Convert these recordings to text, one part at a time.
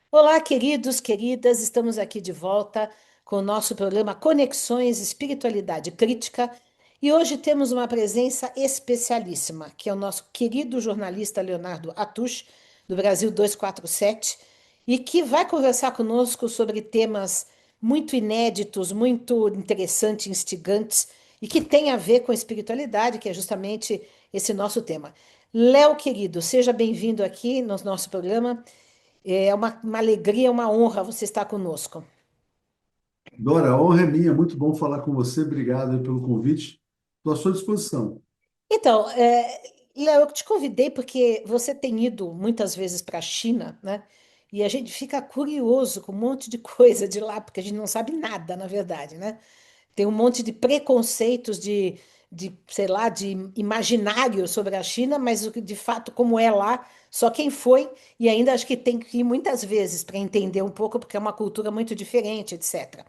Olá, queridos, queridas, estamos aqui de volta com o nosso programa Conexões Espiritualidade Crítica e hoje temos uma presença especialíssima, que é o nosso querido jornalista Leonardo Atush, do Brasil 247, e que vai conversar conosco sobre temas muito inéditos, muito interessantes, instigantes e que tem a ver com a espiritualidade, que é justamente esse nosso tema. Léo, querido, seja bem-vindo aqui no nosso programa. É uma alegria, uma honra você estar conosco. Dora, a honra é minha, muito bom falar com você. Obrigado aí pelo convite. Estou à sua disposição. Então, Léo, eu te convidei porque você tem ido muitas vezes para a China, né? E a gente fica curioso com um monte de coisa de lá, porque a gente não sabe nada, na verdade, né? Tem um monte de preconceitos sei lá, de imaginário sobre a China, mas de fato, como é lá, só quem foi, e ainda acho que tem que ir muitas vezes para entender um pouco, porque é uma cultura muito diferente, etc.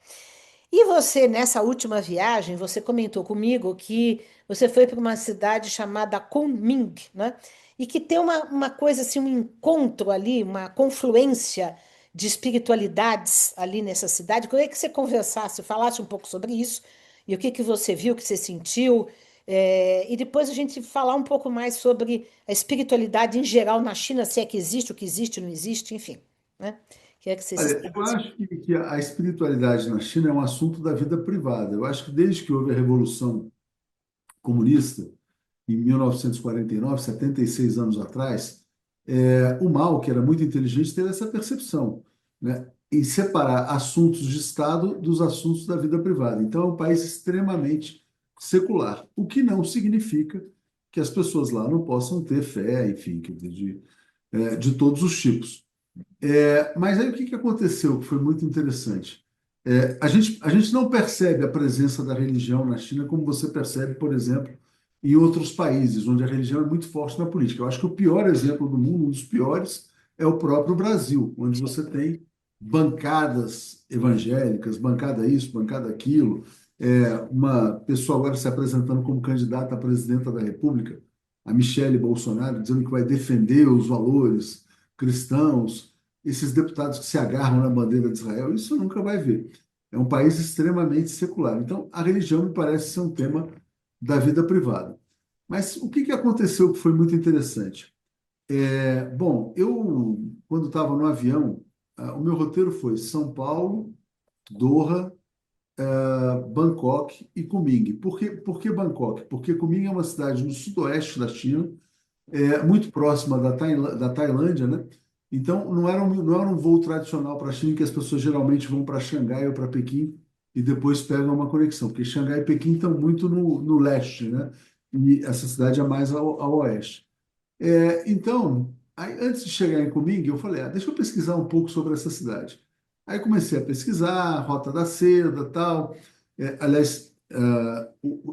E você, nessa última viagem, você comentou comigo que você foi para uma cidade chamada Kunming, né? E que tem uma coisa assim, um encontro ali, uma confluência de espiritualidades ali nessa cidade. Eu queria que você conversasse, falasse um pouco sobre isso e o que que você viu, o que você sentiu, e depois a gente falar um pouco mais sobre a espiritualidade em geral na China, se é que existe, o que existe, não existe, enfim, né? Queria que você se Olha, eu explicasse. acho que a espiritualidade na China é um assunto da vida privada. Eu acho que desde que houve a Revolução Comunista, em 1949, 76 anos atrás, o Mao, que era muito inteligente, teve essa percepção, né, em separar assuntos de Estado dos assuntos da vida privada. Então, é um país extremamente secular, o que não significa que as pessoas lá não possam ter fé, enfim, quer dizer, de todos os tipos. Mas aí o que que aconteceu que foi muito interessante? A gente não percebe a presença da religião na China como você percebe, por exemplo, em outros países, onde a religião é muito forte na política. Eu acho que o pior exemplo do mundo, um dos piores, é o próprio Brasil, onde você tem bancadas evangélicas, bancada isso, bancada aquilo, uma pessoa agora se apresentando como candidata à presidenta da República, a Michele Bolsonaro, dizendo que vai defender os valores cristãos, esses deputados que se agarram na bandeira de Israel, isso nunca vai ver. É um país extremamente secular. Então, a religião me parece ser um tema da vida privada. Mas o que que aconteceu que foi muito interessante? Bom, eu, quando estava no avião, o meu roteiro foi São Paulo, Doha, Bangkok e Kunming. Por que Bangkok? Porque Kunming é uma cidade no sudoeste da China, muito próxima da Tailândia, né? Então, não era um voo tradicional para a China, que as pessoas geralmente vão para Xangai ou para Pequim e depois pegam uma conexão, porque Xangai e Pequim estão muito no leste, né? E essa cidade é mais ao oeste. Então, aí, antes de chegar em Kunming, eu falei, deixa eu pesquisar um pouco sobre essa cidade. Aí comecei a pesquisar, Rota da Seda, tal. Aliás,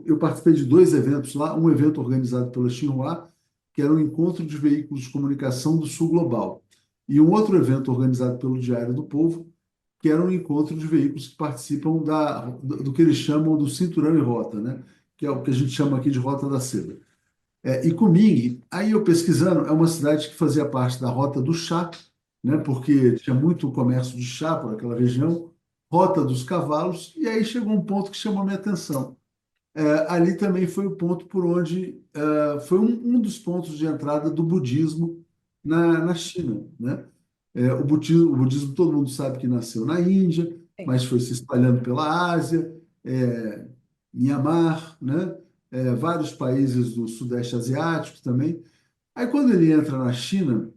eu participei de dois eventos lá, um evento organizado pela Xinhua, que era um encontro de veículos de comunicação do Sul Global, e um outro evento organizado pelo Diário do Povo, que era um encontro de veículos que participam do que eles chamam do Cinturão e Rota, né? Que é o que a gente chama aqui de Rota da Seda. E Kunming, aí eu pesquisando, é uma cidade que fazia parte da Rota do Chá, né, porque tinha muito comércio de chá por aquela região, Rota dos Cavalos, e aí chegou um ponto que chamou a minha atenção. Ali também foi o ponto por onde foi um dos pontos de entrada do budismo na China, né? O budismo todo mundo sabe que nasceu na Índia, Sim. mas foi se espalhando pela Ásia, é, Myanmar, né? Vários países do Sudeste Asiático também. Aí quando ele entra na China,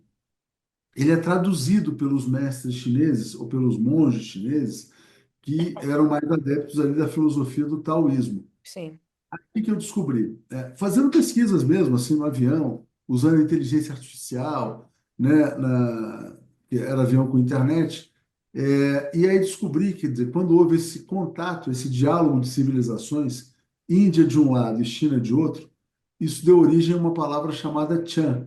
ele é traduzido pelos mestres chineses ou pelos monges chineses que eram mais adeptos ali da filosofia do taoísmo. Sim. Que eu descobri? Fazendo pesquisas mesmo, assim, no avião, usando inteligência artificial, né, que era avião com internet, e aí descobri, quer dizer, quando houve esse contato, esse diálogo de civilizações, Índia de um lado e China de outro, isso deu origem a uma palavra chamada Chan.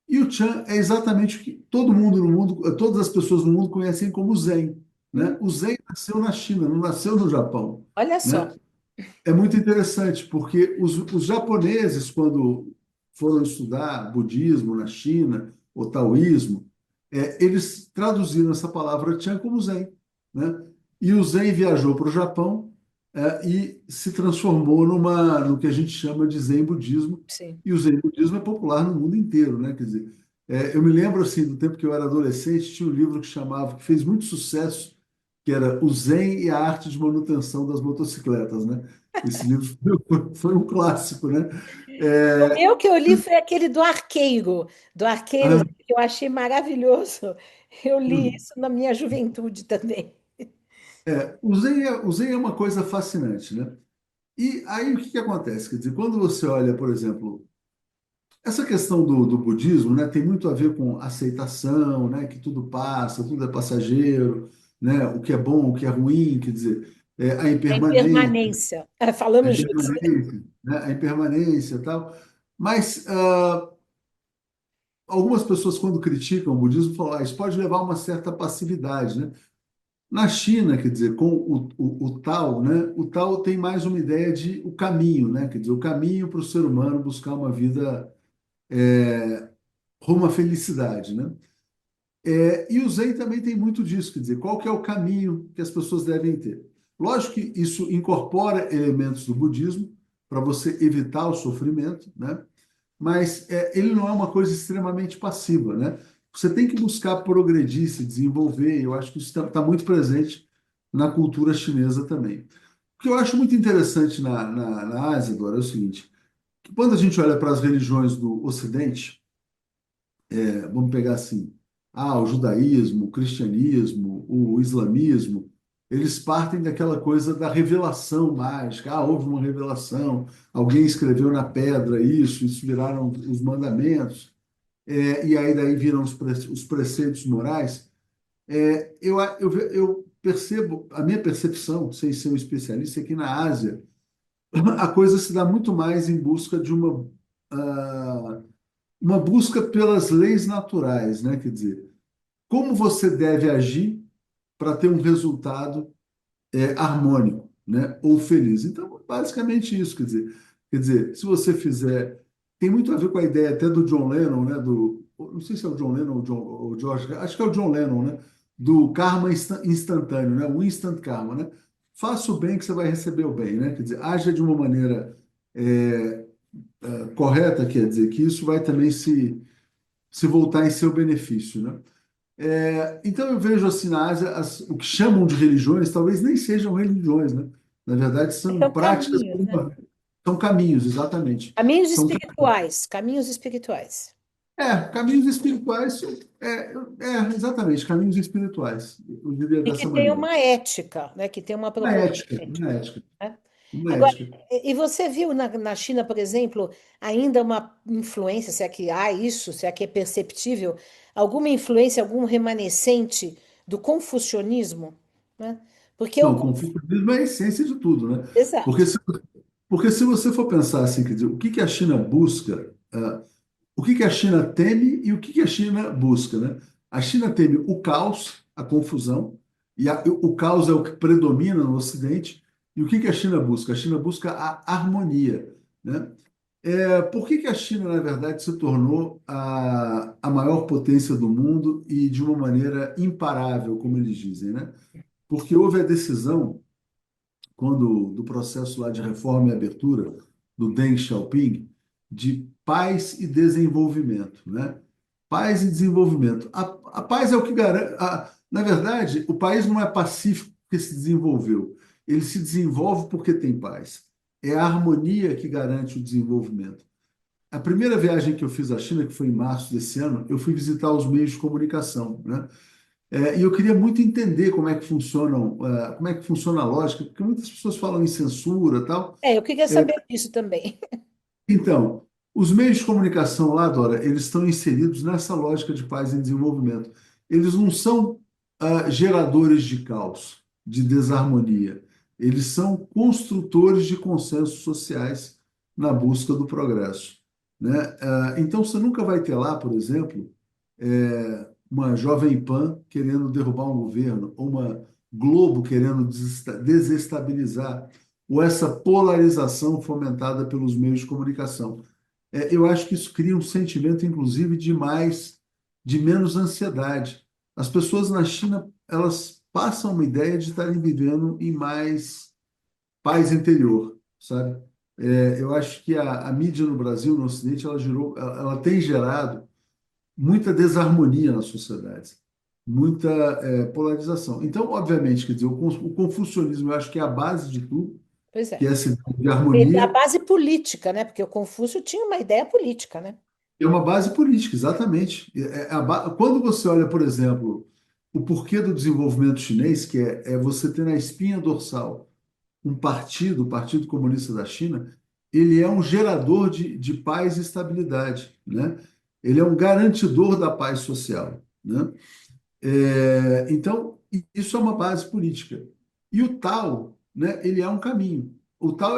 E o Chan é exatamente o que todo mundo no mundo, todas as pessoas no mundo conhecem como Zen, né? Hum, O Zen nasceu na China, não nasceu no Japão, olha só. né? É muito interessante, porque os japoneses, quando foram estudar budismo na China, ou taoísmo, eles traduziram essa palavra Chan como Zen, né? E o Zen viajou para o Japão, e se transformou no que a gente chama de Zen budismo, Sim. e o Zen budismo é popular no mundo inteiro, né? Quer dizer, eu me lembro assim do tempo que eu era adolescente, tinha um livro que fez muito sucesso, que era O Zen e a Arte de Manutenção das Motocicletas, né? Esse livro foi um clássico, né? O É, meu que eu li foi aquele do arqueiro, ah, que eu achei maravilhoso. Eu li hum. isso na minha juventude também. O Zen é uma coisa fascinante, né? E aí o que que acontece? Quer dizer, quando você olha, por exemplo, essa questão do budismo, né, tem muito a ver com aceitação, né, que tudo passa, tudo é passageiro, né, o que é bom, o que é ruim, quer dizer, a A impermanência, impermanência. a Falamos juntos. impermanência, né, a impermanência e tal. Mas algumas pessoas, quando criticam o budismo, falam, isso pode levar a uma certa passividade, né? Na China, quer dizer, com o Tao, né, o Tao tem mais uma ideia de o caminho, né, quer dizer, o caminho para o ser humano buscar uma vida rumo à felicidade, né? E o Zen também tem muito disso, quer dizer, qual que é o caminho que as pessoas devem ter. Lógico que isso incorpora elementos do budismo para você evitar o sofrimento, né? Mas ele não é uma coisa extremamente passiva, né? Você tem que buscar progredir, se desenvolver, e eu acho que isso está muito presente na cultura chinesa também. O que eu acho muito interessante na Ásia, agora, é o seguinte, que quando a gente olha para as religiões do Ocidente, vamos pegar assim, o judaísmo, o cristianismo, o islamismo, eles partem daquela coisa da revelação mágica. Houve uma revelação, alguém escreveu na pedra isso viraram os mandamentos, e aí daí viram os preceitos morais. Eu percebo, a minha percepção, sem ser um especialista, é que na Ásia a coisa se dá muito mais em busca de uma busca pelas leis naturais, né? Quer dizer, como você deve agir para ter um resultado harmônico, né? Ou feliz. Então, basicamente isso, quer dizer, se você fizer, tem muito a ver com a ideia até do John Lennon, né? Não sei se é o John Lennon ou o George, acho que é o John Lennon, né? Do karma instantâneo, né? O instant karma, né? Faça o bem que você vai receber o bem, né? Quer dizer, haja de uma maneira correta, quer dizer, que isso vai também se voltar em seu benefício, né? Então eu vejo assim na Ásia o que chamam de religiões talvez nem sejam religiões, né? Na verdade são São práticas, caminhos, né? são caminhos, exatamente. Caminhos São espirituais, caminhos espirituais. caminhos espirituais, exatamente, caminhos espirituais. Eu diria E que dessa tem maneira. uma ética, né? Que tem uma Uma proposta ética, de ética, uma ética, né? uma Agora, ética. e você viu na China, por exemplo, ainda uma influência, se é que há isso, se é que é perceptível, alguma influência, algum remanescente do confucionismo, né? Porque Não, o confucionismo é a essência de tudo, né? exato. Porque se, porque se você for pensar assim, quer dizer, o que que a China busca, o que que a China teme e o que que a China busca, né? A China teme o caos, a confusão, e o caos é o que predomina no Ocidente. E o que que a China busca? A China busca a harmonia, né? Por que que a China, na verdade, se tornou a maior potência do mundo e de uma maneira imparável, como eles dizem, né? Porque houve a decisão quando do processo lá de reforma e abertura do Deng Xiaoping, de paz e desenvolvimento, né? Paz e desenvolvimento. A paz é o que garante. Na verdade, o país não é pacífico porque se desenvolveu. Ele se desenvolve porque tem paz. É a harmonia que garante o desenvolvimento. A primeira viagem que eu fiz à China, que foi em março desse ano, eu fui visitar os meios de comunicação, né? E eu queria muito entender como é que funciona a lógica, porque muitas pessoas falam em censura e tal. É, eu queria É, saber disso também. então, os meios de comunicação lá, Dora, eles estão inseridos nessa lógica de paz e desenvolvimento. Eles não são geradores de caos, de desarmonia. Eles são construtores de consensos sociais na busca do progresso, né? Então, você nunca vai ter lá, por exemplo, uma Jovem Pan querendo derrubar um governo, ou uma Globo querendo desestabilizar, ou essa polarização fomentada pelos meios de comunicação. Eu acho que isso cria um sentimento, inclusive, de mais. de menos ansiedade. As pessoas na China, elas passam uma ideia de estarem vivendo em mais paz interior, sabe? Eu acho que a mídia no Brasil, no Ocidente, ela tem gerado muita desarmonia na sociedade, muita polarização. Então, obviamente, quer dizer, o confucionismo, eu acho que é a base de tudo, Pois que é. é essa ideia de E a harmonia, base política, né? Porque o Confúcio tinha uma ideia política, né? é uma base política, exatamente. Quando você olha, por exemplo, o porquê do desenvolvimento chinês, que é você ter na espinha dorsal um partido, o Partido Comunista da China, ele é um gerador de paz e estabilidade, né? Ele é um garantidor da paz social, né? Então, isso é uma base política. E o tal, né, ele é um caminho. O tal,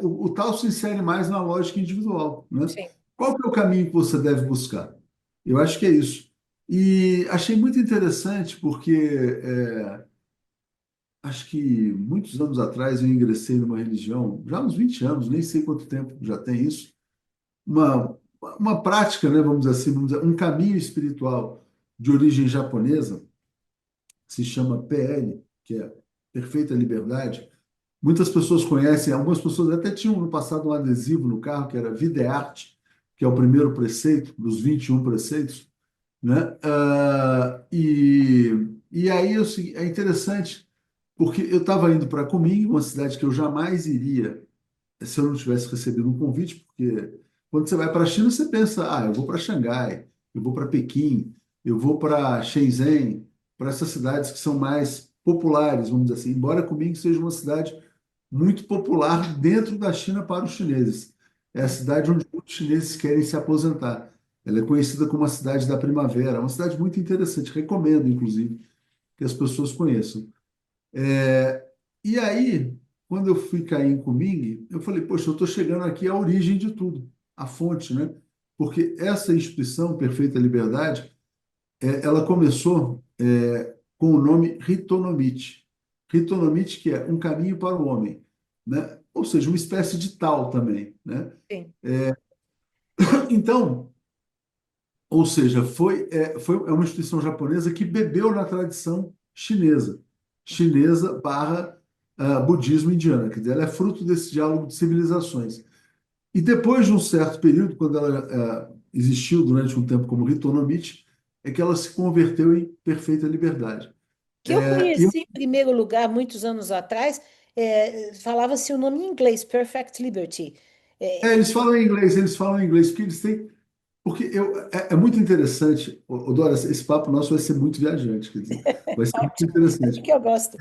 o tal se insere mais na lógica individual, né? Sim. Qual que é o caminho que você deve buscar? Eu acho que é isso. E achei muito interessante porque acho que muitos anos atrás eu ingressei numa religião, já há uns 20 anos, nem sei quanto tempo já tem isso, uma, uma prática, né, vamos dizer assim, vamos dizer, um caminho espiritual de origem japonesa, que se chama PL, que é Perfeita Liberdade. Muitas pessoas conhecem, algumas pessoas até tinham no passado um adesivo no carro que era Vida é Arte, que é o primeiro preceito dos 21 preceitos, né? E aí é interessante, porque eu estava indo para Kunming, uma cidade que eu jamais iria se eu não tivesse recebido um convite, porque quando você vai para a China, você pensa, eu vou para Xangai, eu vou para Pequim, eu vou para Shenzhen, para essas cidades que são mais populares, vamos dizer assim, embora Kunming seja uma cidade muito popular dentro da China para os chineses. É a cidade onde muitos chineses querem se aposentar. Ela é conhecida como a cidade da primavera, é uma cidade muito interessante, recomendo, inclusive, que as pessoas conheçam. E aí, quando eu fui cair em Kunming, eu falei, poxa, eu estou chegando aqui à origem de tudo, à fonte, né? Porque essa instituição, Perfeita Liberdade, ela começou com o nome Ritonomichi. Ritonomichi, que é um caminho para o homem, né? Ou seja, uma espécie de tal também, né? Sim. Então, ou seja, é uma instituição japonesa que bebeu na tradição chinesa, chinesa barra budismo indiano, quer dizer, ela é fruto desse diálogo de civilizações. E depois de um certo período, quando ela existiu durante um tempo como Ritonomichi, é que ela se converteu em perfeita liberdade. Que eu E conheci em primeiro lugar muitos anos atrase, falava-se o nome em inglês, Perfect Liberty. É, eles falam em inglês, porque eles têm. Porque é muito interessante, Dora, esse papo nosso vai ser muito viajante, quer dizer, vai ser muito ótimo, assim interessante. que eu gosto.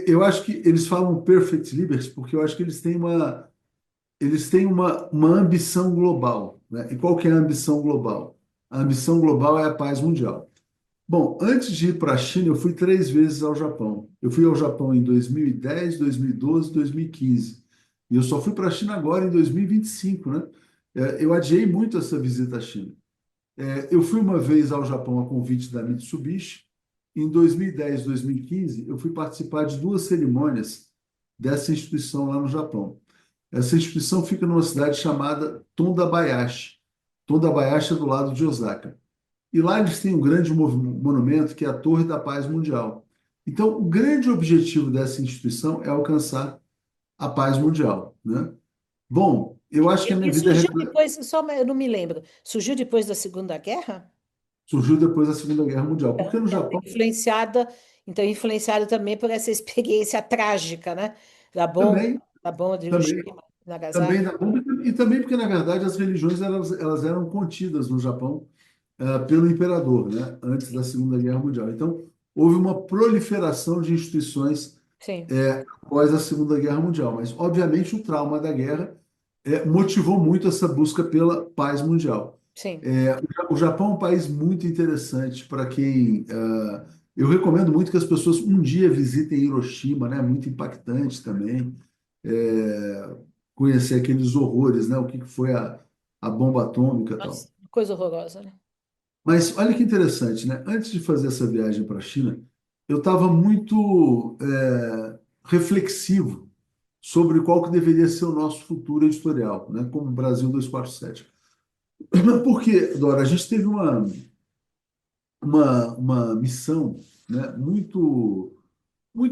Eu acho que eles falam Perfect Liberty porque eu acho que eles têm uma ambição global, né? E qual que é a ambição global? A ambição global é a paz mundial. Bom, antes de ir para a China, eu fui 3 vezes ao Japão. Eu fui ao Japão em 2010, 2012, 2015. E eu só fui para a China agora em 2025, né? Eu adiei muito essa visita à China. Eu fui uma vez ao Japão a convite da Mitsubishi. Em 2010, 2015, eu fui participar de duas cerimônias dessa instituição lá no Japão. Essa instituição fica numa cidade chamada Tondabayashi. Tondabayashi é do lado de Osaka. E lá eles têm um grande monumento que é a Torre da Paz Mundial. Então, o grande objetivo dessa instituição é alcançar a paz mundial, né? Bom, eu acho que a minha E vida surgiu depois, eu não me lembro, surgiu depois da Segunda Guerra? surgiu depois da Segunda Guerra Mundial, porque no Então, Japão influenciada também por essa experiência trágica, né? Da bomba, também, da bomba de também, Hiroshima, Nagasaki. também da bomba, e também porque, na verdade, as religiões elas eram contidas no Japão pelo imperador, né? Antes da Segunda Guerra Mundial. Então, houve uma proliferação de instituições Sim, após a Segunda Guerra Mundial. Mas, obviamente, o trauma da guerra motivou muito essa busca pela paz mundial. sim. O Japão é um país muito interessante para quem. Eu recomendo muito que as pessoas um dia visitem Hiroshima, né? Muito impactante também. É, conhecer aqueles horrores, né? O que foi a bomba atômica e tal. Nossa, coisa horrorosa, né? Mas olha que interessante, né? Antes de fazer essa viagem para a China, eu estava muito reflexivo sobre qual que deveria ser o nosso futuro editorial, né? Como Brasil 247. Porque, Dora, a gente teve uma missão, né, muito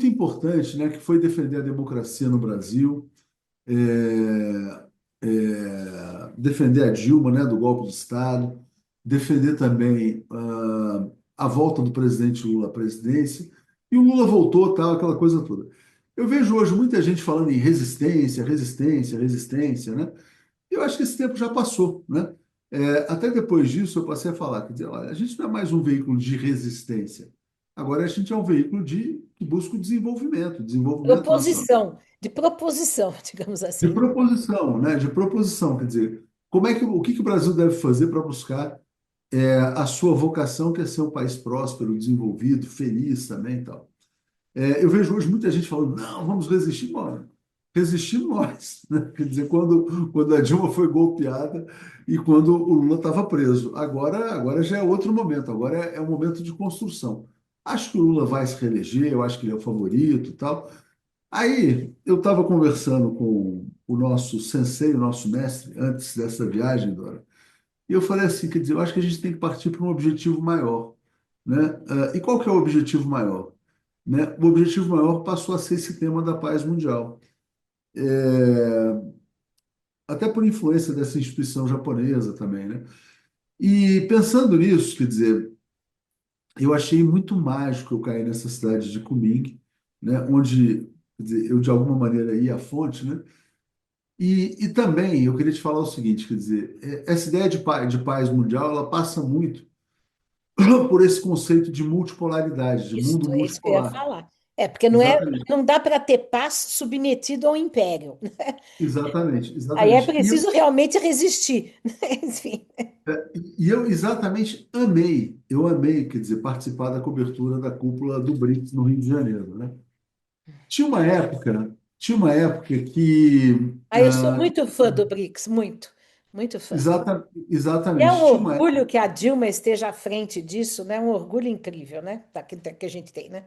importante, né, que foi defender a democracia no Brasil, é, defender a Dilma, né, do golpe de Estado, defender também a volta do presidente Lula à presidência, e o Lula voltou, tal, aquela coisa toda. Eu vejo hoje muita gente falando em resistência, resistência, resistência, né? Eu acho que esse tempo já passou, né? Até depois disso, eu passei a falar, quer dizer, olha, a gente não é mais um veículo de resistência. Agora a gente é um veículo que busca o desenvolvimento nacional. De proposição, digamos De assim. proposição, né? De proposição, quer dizer, o que que o Brasil deve fazer para buscar a sua vocação, que é ser um país próspero, desenvolvido, feliz também e tal. Eu vejo hoje muita gente falando, não, vamos resistir, mano. Resistir nós, né? Quer dizer, quando a Dilma foi golpeada e quando o Lula estava preso. Agora já é outro momento, agora é um momento de construção. Acho que o Lula vai se reeleger, eu acho que ele é o favorito e tal. Aí eu estava conversando com o nosso sensei, o nosso mestre, antes dessa viagem, Dora, e eu falei assim, quer dizer, eu acho que a gente tem que partir para um objetivo maior, né? E qual que é o objetivo maior? Né? O objetivo maior passou a ser esse tema da paz mundial. Até por influência dessa instituição japonesa também, né? E pensando nisso, quer dizer, eu achei muito mágico eu cair nessa cidade de Kunming, né? Onde, quer dizer, eu de alguma maneira ia à fonte, né? E também eu queria te falar o seguinte, quer dizer, essa ideia de paz mundial, ela passa muito por esse conceito de multipolaridade, de Isso, mundo é isso que eu ia multipolar. falar. É, porque Exatamente, não dá para ter paz submetido ao império. exatamente, Aí é exatamente. preciso realmente resistir. Enfim. E eu exatamente eu amei, quer dizer, participar da cobertura da cúpula do BRICS no Rio de Janeiro, né? Tinha uma época que, Ah, eu sou muito fã do BRICS, muito, muito fã. E é um exatamente, tinha uma época, orgulho que a Dilma esteja à frente disso, né? Um orgulho incrível, né? Que a gente tem, né?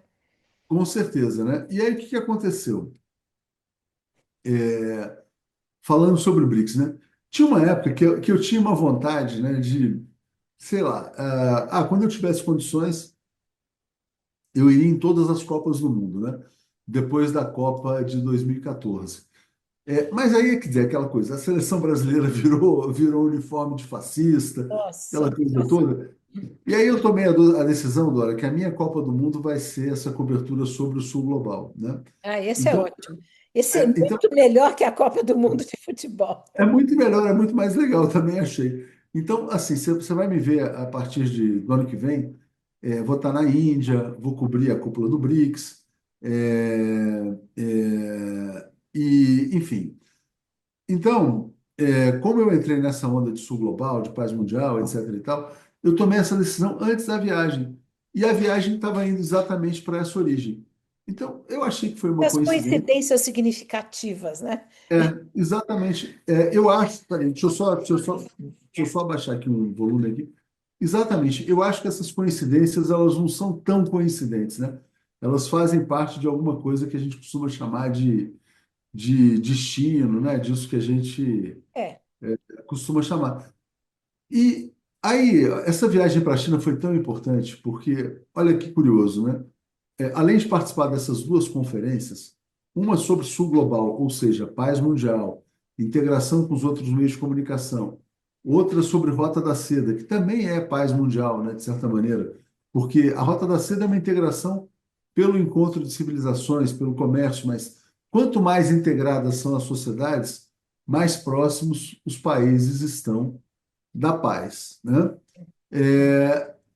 com certeza, né? E aí o que que aconteceu? Falando sobre o BRICS, né? Tinha uma época que eu tinha uma vontade, né, de, sei lá, quando eu tivesse condições, eu iria em todas as Copas do Mundo, né? Depois da Copa de 2014. Mas aí, quer dizer, aquela coisa, a seleção brasileira virou uniforme de fascista, Nossa, aquela coisa nossa. toda. E aí eu tomei a decisão, Dora, que a minha Copa do Mundo vai ser essa cobertura sobre o Sul Global, né? Ah, esse é Então, ótimo. Esse é então muito melhor que a Copa do Mundo de futebol. é muito melhor, é muito mais legal, também achei. Então, assim, você vai me ver a partir do ano que vem, vou estar na Índia, vou cobrir a cúpula do BRICS, e, enfim. Então, como eu entrei nessa onda de sul global, de paz mundial, etc. e tal, eu tomei essa decisão antes da viagem. E a viagem estava indo exatamente para essa origem. Então, eu achei que foi uma As coincidência. coincidências significativas, né? Exatamente. Eu acho, peraí, deixa eu só abaixar aqui o volume aqui. Exatamente. Eu acho que essas coincidências, elas não são tão coincidentes, né? Elas fazem parte de alguma coisa que a gente costuma chamar de destino, né? Disso que a gente É. costuma chamar. E aí, essa viagem para a China foi tão importante, porque, olha que curioso, né? Além de participar dessas duas conferências, uma sobre Sul Global, ou seja, paz mundial, integração com os outros meios de comunicação, outra sobre Rota da Seda, que também é paz mundial, né, de certa maneira, porque a Rota da Seda é uma integração pelo encontro de civilizações, pelo comércio, mas quanto mais integradas são as sociedades, mais próximos os países estão da paz, né?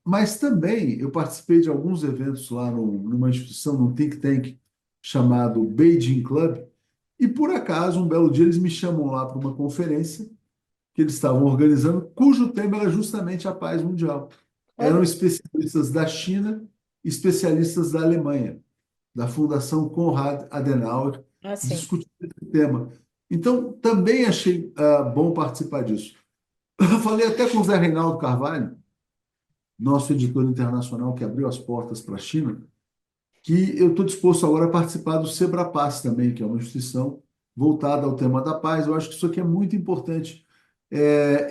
Mas também eu participei de alguns eventos lá numa instituição, num think tank chamado Beijing Club, e por acaso, um belo dia, eles me chamam lá para uma conferência que eles estavam organizando, cujo tema era justamente a paz mundial. Eram Olha, especialistas da China, especialistas da Alemanha, da Fundação Konrad Adenauer, assim. discutindo esse tema. Então, também achei bom participar disso. Eu falei até com o Zé Reinaldo Carvalho, nosso editor internacional que abriu as portas para a China, que eu estou disposto agora a participar do Sebrapaz também, que é uma instituição voltada ao tema da paz. Eu acho que isso aqui é muito importante.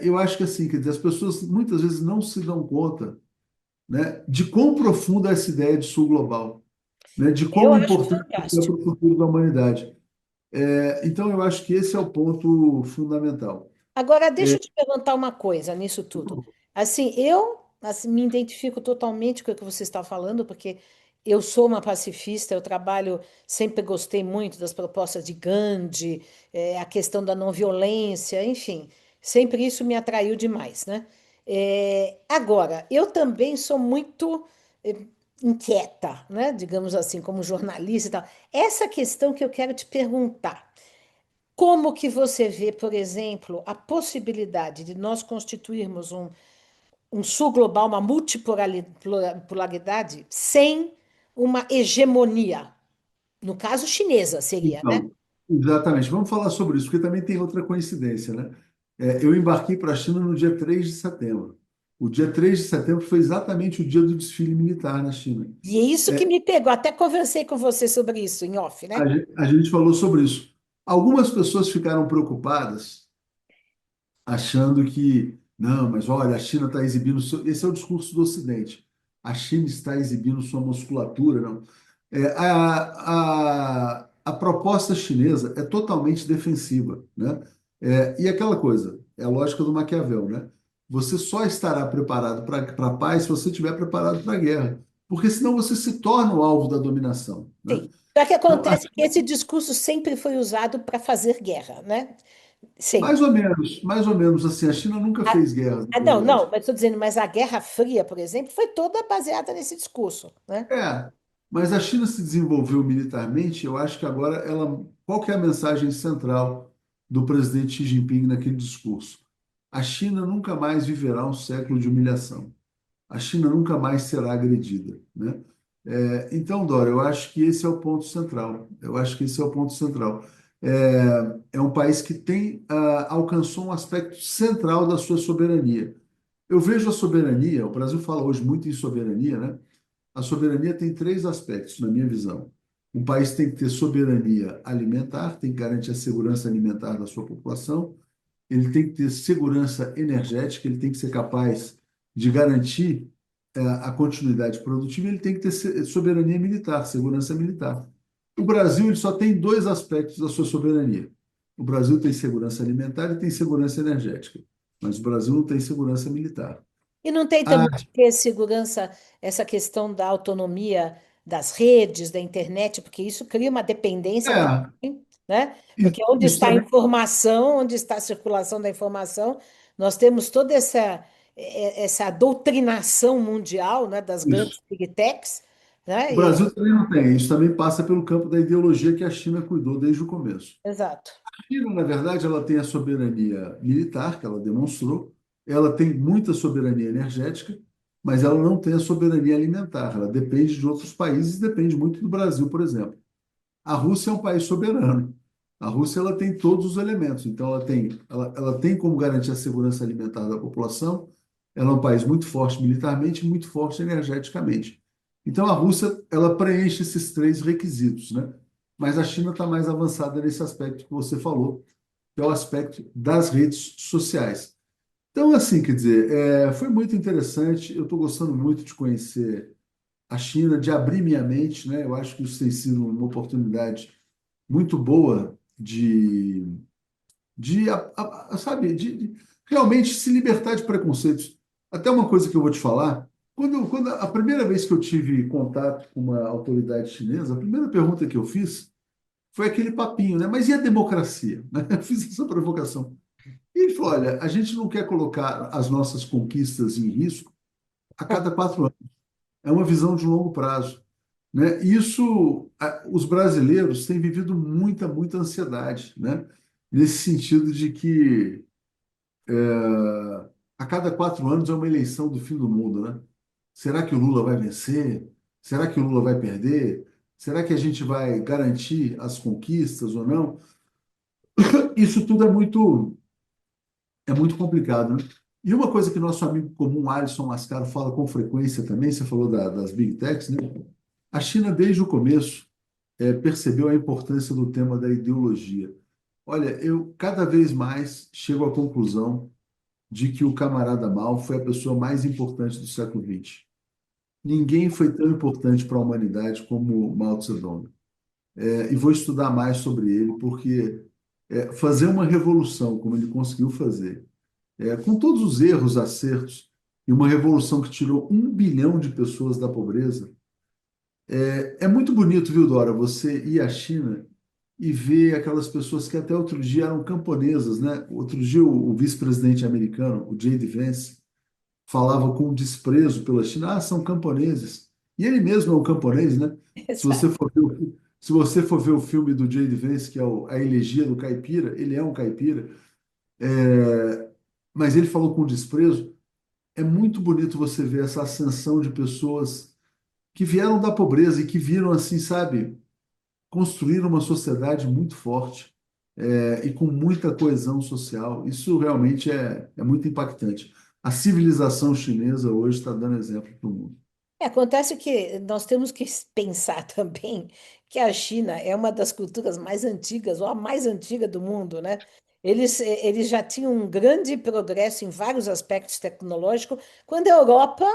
Eu acho que assim, quer dizer, as pessoas muitas vezes não se dão conta, né, de quão profunda é essa ideia de sul global, né, de Eu quão acho importante é para fantástico. o futuro da humanidade. Então, eu acho que esse é o ponto fundamental. Agora, deixa eu te perguntar uma coisa nisso tudo. Assim, eu assim, me identifico totalmente com o que você está falando, porque eu sou uma pacifista, eu trabalho, sempre gostei muito das propostas de Gandhi, a questão da não violência, enfim, sempre isso me atraiu demais, né? Agora, eu também sou muito inquieta, né? Digamos assim, como jornalista e tal. Essa questão que eu quero te perguntar. Como que você vê, por exemplo, a possibilidade de nós constituirmos um sul global, uma multipolaridade, sem uma hegemonia? No caso, chinesa seria, né? Então, exatamente. Vamos falar sobre isso, porque também tem outra coincidência, né? Eu embarquei para a China no dia 3 de setembro. O dia 3 de setembro foi exatamente o dia do desfile militar na China. E é isso que É, me pegou. Até conversei com você sobre isso em off, né? a gente falou sobre isso. Algumas pessoas ficaram preocupadas, achando que, não, mas olha, a China está exibindo. Esse é o discurso do Ocidente. A China está exibindo sua musculatura, não. A proposta chinesa é totalmente defensiva, né? E aquela coisa, é a lógica do Maquiavel, né? Você só estará preparado para a paz se você estiver preparado para a guerra, porque senão você se torna o alvo da dominação, né? Sim. Só que Então, acontece que esse discurso sempre foi usado para fazer guerra, né? Sempre. mais ou menos assim, a China nunca Ah, fez guerra, na não, não, verdade. mas estou dizendo, mas a Guerra Fria, por exemplo, foi toda baseada nesse discurso, né? É, mas a China se desenvolveu militarmente, eu acho que agora ela. Qual que é a mensagem central do presidente Xi Jinping naquele discurso? A China nunca mais viverá um século de humilhação. A China nunca mais será agredida, né? Então, Dora, eu acho que esse é o ponto central. Eu acho que esse é o ponto central. É um país que alcançou um aspecto central da sua soberania. Eu vejo a soberania, o Brasil fala hoje muito em soberania, né? A soberania tem três aspectos, na minha visão. Um país tem que ter soberania alimentar, tem que garantir a segurança alimentar da sua população, ele tem que ter segurança energética, ele tem que ser capaz de garantir a continuidade produtiva, ele tem que ter soberania militar, segurança militar. O Brasil ele só tem dois aspectos da sua soberania. O Brasil tem segurança alimentar e tem segurança energética, mas o Brasil não tem segurança militar. E não tem Ah, também que ter segurança, essa questão da autonomia das redes, da internet, porque isso cria uma dependência é, também, né? Porque onde isso está a também. informação, onde está a circulação da informação, nós temos toda essa doutrinação mundial, né, das Isso. grandes big techs, O né? Brasil também não tem. Isso também passa pelo campo da ideologia que a China cuidou desde o começo. Exato. A China, na verdade, ela tem a soberania militar, que ela demonstrou, ela tem muita soberania energética, mas ela não tem a soberania alimentar. Ela depende de outros países, depende muito do Brasil, por exemplo. A Rússia é um país soberano. A Rússia ela tem todos os elementos. Então, ela tem como garantir a segurança alimentar da população. Ela é um país muito forte militarmente e muito forte energeticamente. Então, a Rússia ela preenche esses três requisitos, né? Mas a China está mais avançada nesse aspecto que você falou, que é o aspecto das redes sociais. Então, assim, quer dizer, foi muito interessante. Eu estou gostando muito de conhecer a China, de abrir minha mente, né? Eu acho que isso tem sido uma oportunidade muito boa sabe, de realmente se libertar de preconceitos. Até uma coisa que eu vou te falar, quando a primeira vez que eu tive contato com uma autoridade chinesa, a primeira pergunta que eu fiz foi aquele papinho, né? Mas e a democracia? Eu fiz essa provocação. E ele falou: olha, a gente não quer colocar as nossas conquistas em risco a cada 4 anos. É uma visão de longo prazo, né? Os brasileiros têm vivido muita ansiedade, né? Nesse sentido de que a cada 4 anos é uma eleição do fim do mundo, né? Será que o Lula vai vencer? Será que o Lula vai perder? Será que a gente vai garantir as conquistas ou não? Isso tudo é muito complicado, né? E uma coisa que nosso amigo comum, Alisson Mascaro, fala com frequência também, você falou das Big Techs, né? A China, desde o começo, percebeu a importância do tema da ideologia. Olha, eu cada vez mais chego à conclusão de que o camarada Mao foi a pessoa mais importante do século XX. Ninguém foi tão importante para a humanidade como Mao Tse-tung. E vou estudar mais sobre ele, porque fazer uma revolução como ele conseguiu fazer, com todos os erros, acertos, e uma revolução que tirou 1 bilhão de pessoas da pobreza, é muito bonito, viu, Dora, você ir à China e ver aquelas pessoas que até outro dia eram camponesas, né? Outro dia o vice-presidente americano, o J.D. Vance, falava com desprezo pela China, são camponeses. E ele mesmo é um camponês, né? Se você Exato. for ver se você for ver o filme do J.D. Vance, que é A Elegia do Caipira, ele é um caipira, mas ele falou com desprezo. É muito bonito você ver essa ascensão de pessoas que vieram da pobreza e que viram, assim, sabe, construir uma sociedade muito forte, e com muita coesão social. Isso realmente é muito impactante. A civilização chinesa hoje está dando exemplo para o mundo. Acontece que nós temos que pensar também que a China é uma das culturas mais antigas, ou a mais antiga do mundo, né? Eles já tinham um grande progresso em vários aspectos tecnológicos, quando a Europa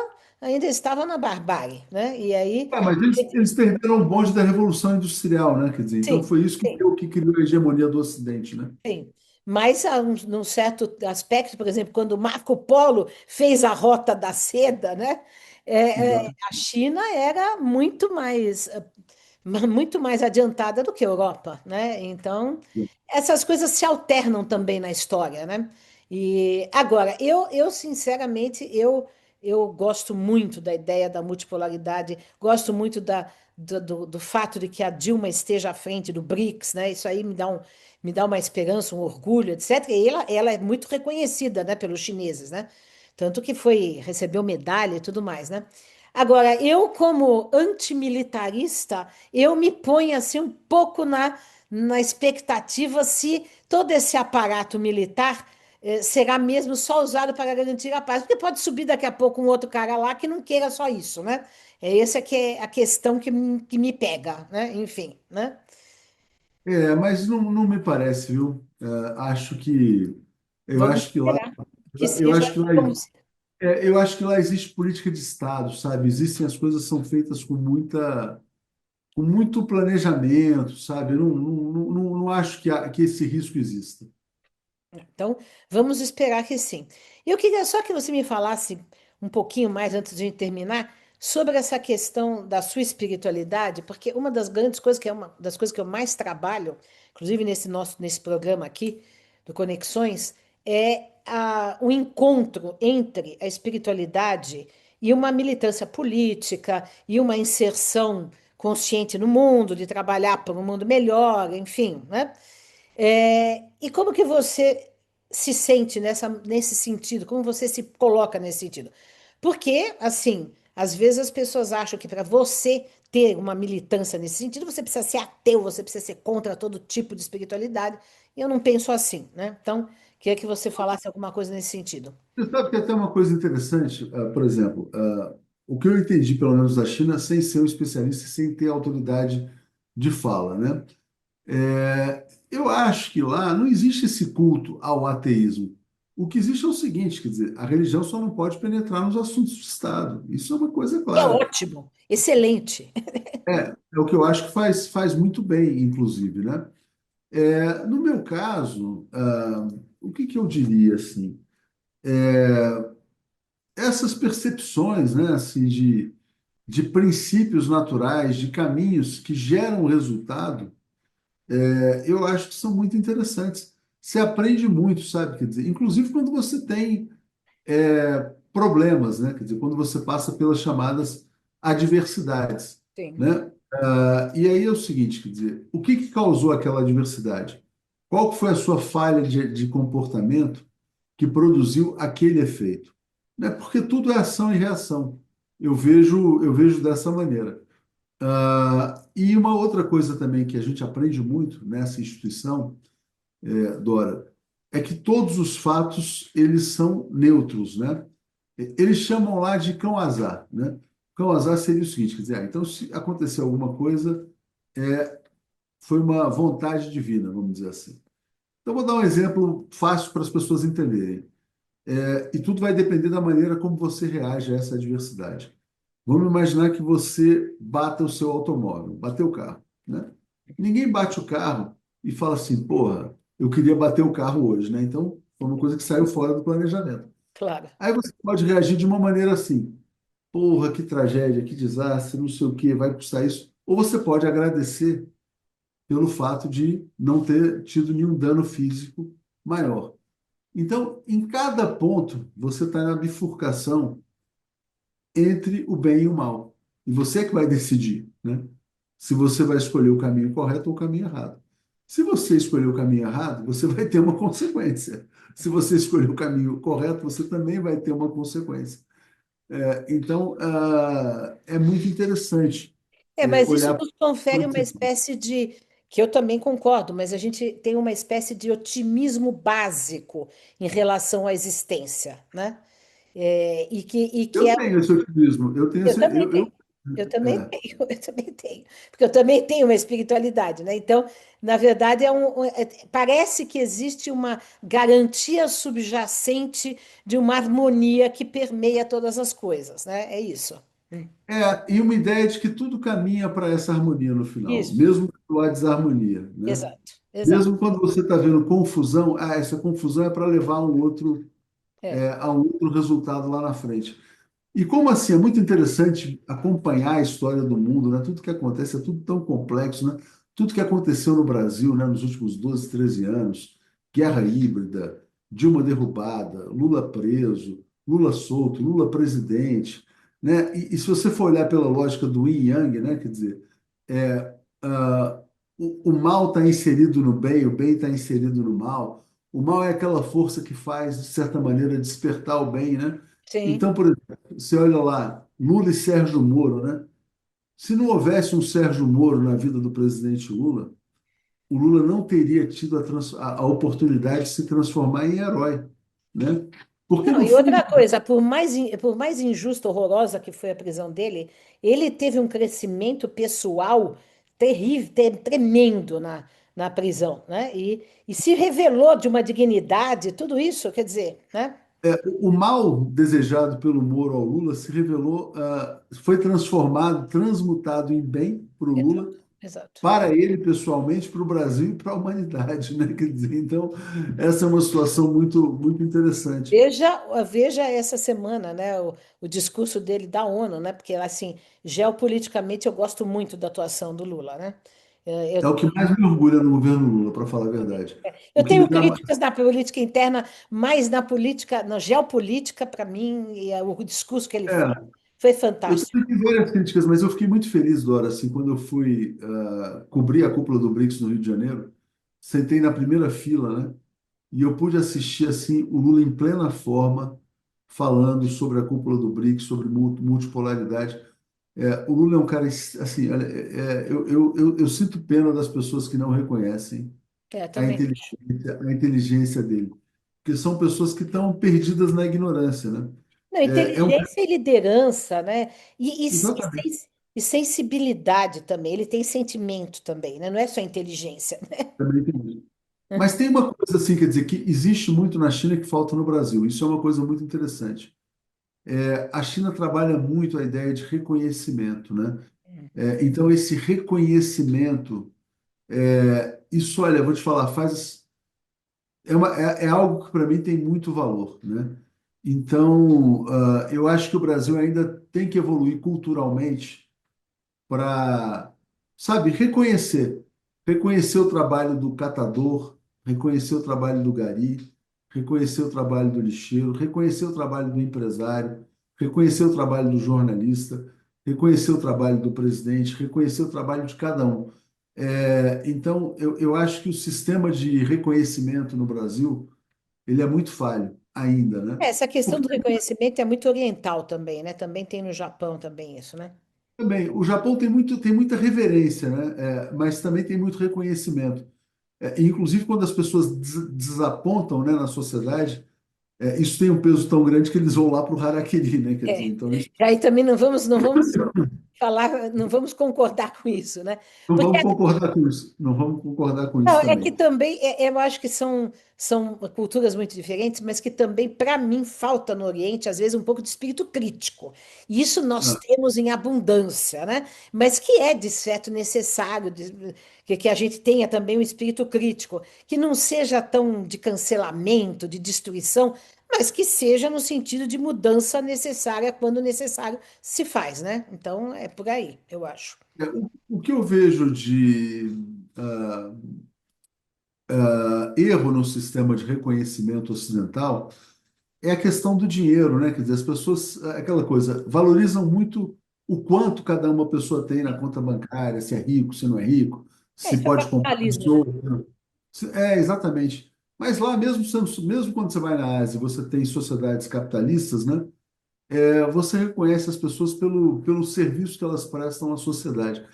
ainda estava na barbárie, né? E aí, Mas eles perderam o bonde da Revolução Industrial, né? Quer dizer, então sim, foi isso que, sim. que criou a hegemonia do Ocidente, né? Sim, mas num certo aspecto, por exemplo, quando Marco Polo fez a Rota da Seda, né? Exato. A China era muito mais adiantada do que a Europa, né? Então, essas coisas se alternam também na história, né? E agora, eu sinceramente, eu gosto muito da ideia da multipolaridade, gosto muito do fato de que a Dilma esteja à frente do BRICS, né? Isso aí me dá uma esperança, um orgulho, etc. E ela é muito reconhecida, né, pelos chineses, né? Tanto que recebeu medalha e tudo mais, né? Agora, eu, como antimilitarista, eu me ponho assim um pouco na expectativa se todo esse aparato militar será mesmo só usado para garantir a paz, porque pode subir daqui a pouco um outro cara lá que não queira só isso, né? Essa que é a questão que me pega, né? Enfim, né? Mas não me parece, viu? Acho que eu Vamos acho que lá esperar que eu seja acho que lá como eu acho que lá existe política de Estado, sabe? Existem as coisas são feitas com muito planejamento, sabe? Eu não acho que esse risco exista. então, vamos esperar que sim. Eu queria só que você me falasse um pouquinho mais antes de terminar sobre essa questão da sua espiritualidade, porque uma das grandes coisas que é uma das coisas que eu mais trabalho, inclusive nesse programa aqui do Conexões, é o encontro entre a espiritualidade e uma militância política e uma inserção consciente no mundo, de trabalhar por um mundo melhor, enfim, né? E como que você se sente nesse sentido? Como você se coloca nesse sentido? Porque, assim, às vezes as pessoas acham que para você ter uma militância nesse sentido, você precisa ser ateu, você precisa ser contra todo tipo de espiritualidade. E eu não penso assim, né? Então, queria que você falasse alguma coisa nesse sentido. Você sabe que até uma coisa interessante, por exemplo, o que eu entendi, pelo menos da China, sem ser um especialista, e sem ter autoridade de fala, né? Eu acho que lá não existe esse culto ao ateísmo. O que existe é o seguinte, quer dizer, a religião só não pode penetrar nos assuntos de Estado. Isso é uma coisa É clara. ótimo, excelente. É o que eu acho que faz muito bem, inclusive, né? No meu caso, o que que eu diria assim? Essas percepções, né, assim, de princípios naturais, de caminhos que geram resultado, eu acho que são muito interessantes. Você aprende muito, sabe? Quer dizer, inclusive quando você tem problemas, né? Quer dizer, quando você passa pelas chamadas adversidades, Sim. né? E aí é o seguinte, quer dizer, o que que causou aquela adversidade? Qual que foi a sua falha de comportamento que produziu aquele efeito? Né? Porque tudo é ação e reação. Eu vejo dessa maneira. E uma outra coisa também que a gente aprende muito nessa instituição, Dora, é que todos os fatos eles são neutros, né? Eles chamam lá de cão azar, né? Cão azar seria o seguinte, quer dizer, então se aconteceu alguma coisa, foi uma vontade divina, vamos dizer assim. Então, vou dar um exemplo fácil para as pessoas entenderem. E tudo vai depender da maneira como você reage a essa adversidade. Vamos imaginar que você bata o seu automóvel, bateu o carro, né? Ninguém bate o carro e fala assim, porra, eu queria bater o carro hoje, né? Então, foi uma coisa que saiu fora do planejamento. Claro, Aí você pode reagir de uma maneira assim, porra, que tragédia, que desastre, não sei o quê, vai custar isso. Ou você pode agradecer pelo fato de não ter tido nenhum dano físico maior. Então, em cada ponto, você está na bifurcação entre o bem e o mal. E você é que vai decidir, né? Se você vai escolher o caminho correto ou o caminho errado. Se você escolher o caminho errado, você vai ter uma consequência. Se você escolher o caminho correto, você também vai ter uma consequência. Então, é muito interessante mas isso olhar nos confere para uma espécie de, que eu também concordo, mas a gente tem uma espécie de otimismo básico em relação à existência, né? E que eu é. tenho esse otimismo, eu tenho Eu esse, também tenho. Eu também é, tenho, eu também tenho. Porque eu também tenho uma espiritualidade, né? Então, na verdade, parece que existe uma garantia subjacente de uma harmonia que permeia todas as coisas, né? É isso. e uma ideia de que tudo caminha para essa harmonia no final, Isso. mesmo quando há desarmonia, né? Exato. Exato. Mesmo quando você está vendo confusão, essa confusão é para levar É. a um outro resultado lá na frente. E como assim? É muito interessante acompanhar a história do mundo, né? Tudo que acontece é tudo tão complexo, né? Tudo que aconteceu no Brasil, né, nos últimos 12, 13 anos, guerra híbrida, Dilma derrubada, Lula preso, Lula solto, Lula presidente, né? E se você for olhar pela lógica do Yin e Yang, né, quer dizer, é, ah, o mal está inserido no bem, o bem está inserido no mal. O mal é aquela força que faz, de certa maneira, despertar o bem, né? Sim. Então, por exemplo, você olha lá, Lula e Sérgio Moro, né? Se não houvesse um Sérgio Moro na vida do presidente Lula, o Lula não teria tido a oportunidade de se transformar em herói, né? Porque, Não, no e outra fundo, coisa, por mais injusta, horrorosa que foi a prisão dele, ele teve um crescimento pessoal terrível, tremendo na prisão, né? E se revelou de uma dignidade, tudo isso, quer dizer, né? o mal desejado pelo Moro ao Lula se revelou, foi transformado, transmutado em bem para o Lula, Exato, exato. para ele pessoalmente, para o Brasil e para a humanidade, né? Quer dizer, então, essa é uma situação muito, muito interessante. Veja essa semana, né, o discurso dele da ONU, né? Porque, assim, geopoliticamente eu gosto muito da atuação do Lula, né? É o que mais me orgulha no governo Lula, para falar a verdade. Eu O que me tenho dá críticas na política interna, mas na política, na geopolítica, para mim, o discurso que ele fez é, foi eu fantástico. também tenho várias críticas, mas eu fiquei muito feliz, Dora, assim, quando eu fui cobrir a cúpula do BRICS no Rio de Janeiro, sentei na primeira fila, né? E eu pude assistir assim o Lula em plena forma, falando sobre a cúpula do BRICS, sobre multipolaridade. O Lula é um cara assim, olha, eu sinto pena das pessoas que não reconhecem Também. a inteligência dele, porque são pessoas que estão perdidas na ignorância, né? Não, É um cara, inteligência e liderança, né? exatamente, E sensibilidade também. Ele tem sentimento também, né? Não é só inteligência, também tem isso. né? Mas tem uma coisa assim, quer dizer, que existe muito na China que falta no Brasil. Isso é uma coisa muito interessante. A China trabalha muito a ideia de reconhecimento, né? Então, esse reconhecimento, isso, olha, eu vou te falar, é algo que para mim tem muito valor, né? Então, eu acho que o Brasil ainda tem que evoluir culturalmente para, sabe, reconhecer o trabalho do catador, reconhecer o trabalho do gari, reconhecer o trabalho do lixeiro, reconhecer o trabalho do empresário, reconhecer o trabalho do jornalista, reconhecer o trabalho do presidente, reconhecer o trabalho de cada um. Então, eu acho que o sistema de reconhecimento no Brasil, ele é muito falho ainda, né? Essa questão Porque do reconhecimento é muito oriental também, né? Também tem no Japão também isso, né? também o Japão tem muita reverência, né? Mas também tem muito reconhecimento. Inclusive, quando as pessoas desapontam, né, na sociedade, isso tem um peso tão grande que eles vão lá para o harakiri, né? Quer dizer, É. então isso Aí também não vamos falar, não vamos concordar com isso, né? Não Porque vamos concordar com isso. Não vamos concordar com não, isso é que também. também, eu acho que são culturas muito diferentes, mas que também, para mim, falta no Oriente, às vezes, um pouco de espírito crítico. E isso nós Ah, temos em abundância, né? Mas que é, de certo, necessário que a gente tenha também um espírito crítico, que não seja tão de cancelamento, de destruição, mas que seja no sentido de mudança necessária quando necessário se faz, né? Então, é por aí, eu acho. o que eu vejo de ah, erro no sistema de reconhecimento ocidental é a questão do dinheiro, né? Quer dizer, as pessoas, aquela coisa, valorizam muito o quanto cada uma pessoa tem na conta bancária, se é rico, se não é rico, se Isso é o pode comprar capitalismo, isso né? ou aquilo. É, exatamente. Mas lá, mesmo quando você vai na Ásia, você tem sociedades capitalistas, né? Você reconhece as pessoas pelo serviço que elas prestam à sociedade.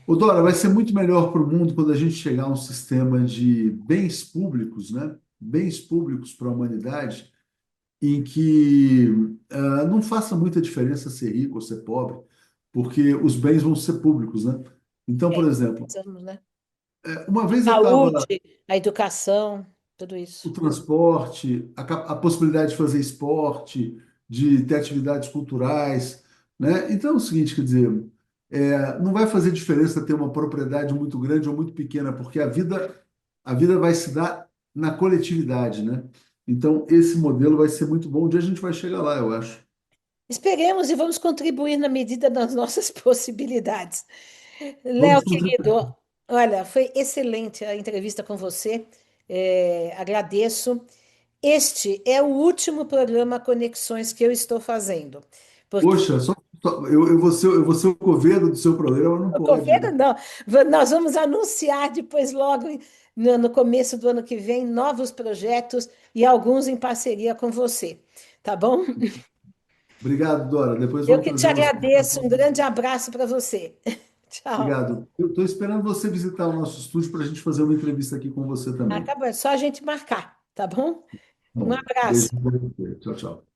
Ô, Dora, vai ser muito melhor para o mundo quando a gente chegar a um sistema de bens públicos, né? Bens públicos para a humanidade, em que não faça muita diferença ser rico ou ser pobre, porque os bens vão ser públicos, né? Então, É por isso que exemplo, precisamos, né? uma A vez eu estava saúde, a educação, tudo o isso. transporte, a possibilidade de fazer esporte, de ter atividades culturais, né? Então é o seguinte, quer dizer, não vai fazer diferença ter uma propriedade muito grande ou muito pequena, porque a vida vai se dar na coletividade, né? Então esse modelo vai ser muito bom. Um dia a gente vai chegar lá, eu acho. Esperemos e vamos contribuir na medida das nossas possibilidades. Léo, Vamos contribuir. querido, olha, foi excelente a entrevista com você. Agradeço. Este é o último programa Conexões que eu estou fazendo. Porque Poxa, eu vou ser o coveiro do seu programa, não o governo pode. não. Nós vamos anunciar depois, logo no começo do ano que vem, novos projetos e alguns em parceria com você. Tá bom? Obrigado, Dora. Depois Eu vamos que te trazer umas. agradeço. Um grande abraço para você. Tchau. Obrigado. Eu estou esperando você visitar o nosso estúdio para a gente fazer uma entrevista aqui com você também. Acabou. É só a gente marcar, tá bom? Um Bom, beijo abraço. pra você. Tchau, tchau.